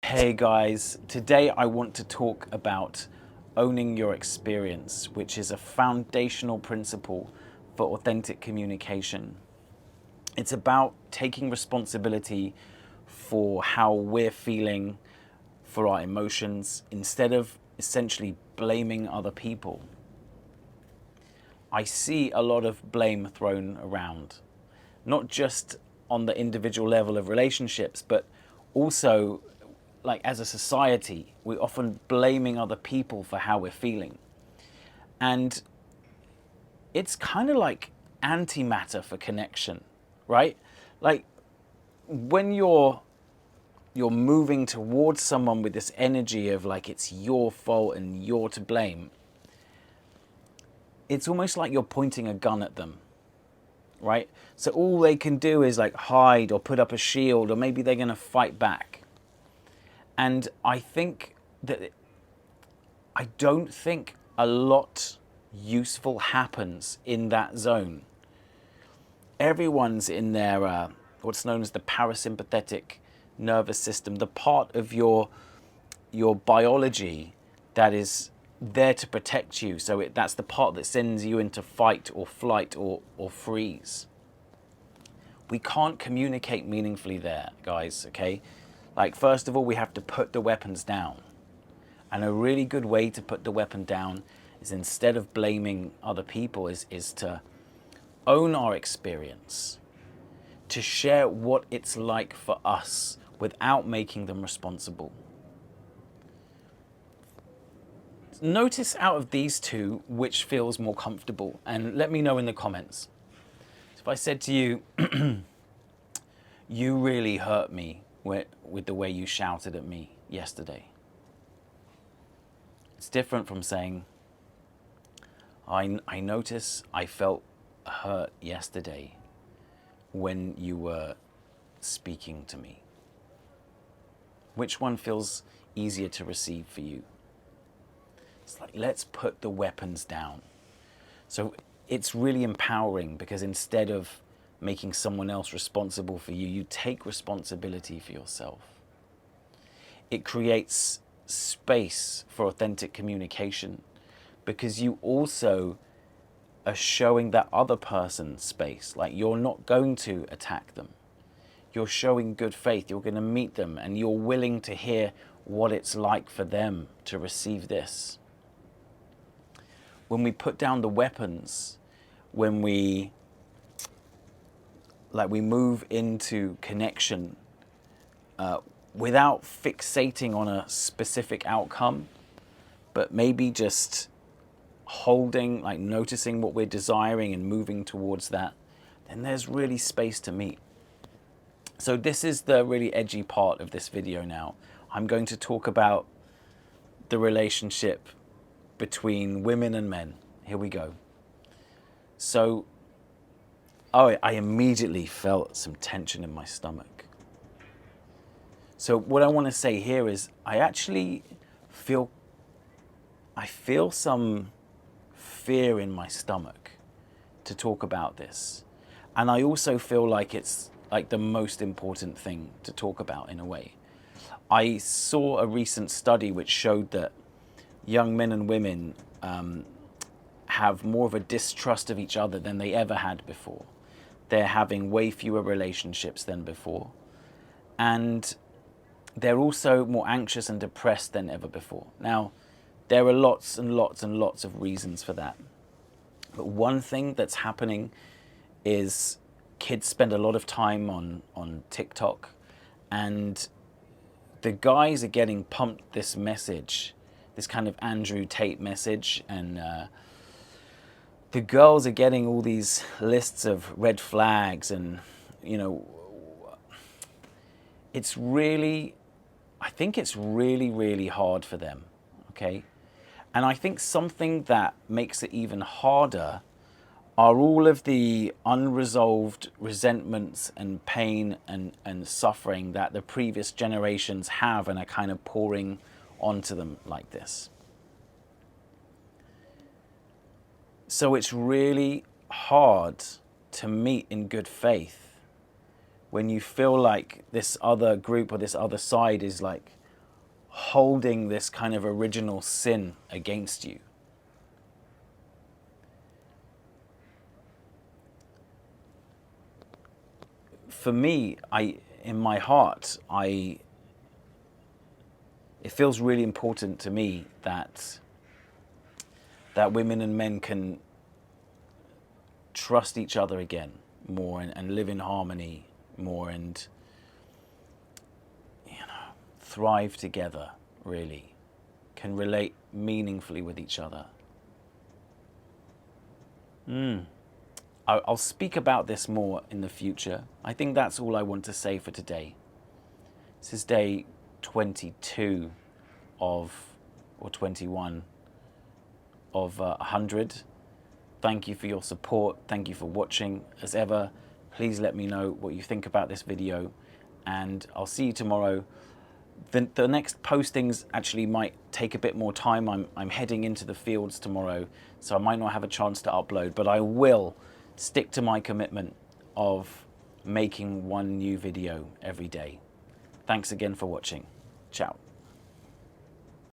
Hey guys, today I want to talk about owning your experience, which is a foundational principle for authentic communication. It's about taking responsibility for how we're feeling, for our emotions, instead of essentially blaming other people. I see a lot of blame thrown around, not just on the individual level of relationships, but also like as a society, we're often blaming other people for how we're feeling. And it's kind of like antimatter for connection, right? Like when you're moving towards someone with this energy of like it's your fault and you're to blame, it's almost like you're pointing a gun at them, right? So all they can do is like hide or put up a shield, or maybe they're going to fight back. And I think that I don't think a lot useful happens in that zone. Everyone's in their what's known as the parasympathetic nervous system, the part of your biology that is there to protect you. So that's the part that sends you into fight or flight or freeze. We can't communicate meaningfully there, guys, okay? Like, first of all, we have to put the weapons down. And a really good way to put the weapon down is, instead of blaming other people, is to own our experience, to share what it's like for us without making them responsible. Notice out of these two, which feels more comfortable, and let me know in the comments. If I said to you, you really hurt me with the way you shouted at me yesterday. It's different from saying, I notice I felt hurt yesterday when you were speaking to me. Which one feels easier to receive for you? It's like, let's put the weapons down. So it's really empowering, because instead of making someone else responsible for you, you take responsibility for yourself. It creates space for authentic communication, because you also are showing that other person space. Like, you're not going to attack them. You're showing good faith. You're going to meet them, and you're willing to hear what it's like for them to receive this. When we put down the weapons, when we move into connection without fixating on a specific outcome, but maybe just holding, like noticing what we're desiring and moving towards that, then there's really space to meet. So this is the really edgy part of this video now. I'm going to talk about the relationship between women and men. Here we go. So, I immediately felt some tension in my stomach. So what I want to say here is, I feel some fear in my stomach to talk about this. And I also feel like it's like the most important thing to talk about in a way. I saw a recent study which showed that young men and women have more of a distrust of each other than they ever had before. They're having way fewer relationships than before. And they're also more anxious and depressed than ever before. Now, there are lots and lots and lots of reasons for that. But one thing that's happening is kids spend a lot of time on TikTok, and the guys are getting pumped this message, this kind of Andrew Tate message, and the girls are getting all these lists of red flags, and I think it's really, really hard for them, okay? And I think something that makes it even harder are all of the unresolved resentments and pain and suffering that the previous generations have and are kind of pouring onto them like this. So it's really hard to meet in good faith when you feel like this other group or this other side is like holding this kind of original sin against you. For me, in my heart, it feels really important to me that women and men can trust each other again more, and live in harmony more, and thrive together, really, can relate meaningfully with each other. I'll speak about this more in the future. I think that's all I want to say for today. This is day 22 or 21 of 100. Thank you for your support. Thank you for watching. As ever, please let me know what you think about this video, and I'll see you tomorrow. The next postings actually might take a bit more time. I'm heading into the fields tomorrow, so I might not have a chance to upload, but I will stick to my commitment of making one new video every day. Thanks again for watching. Ciao.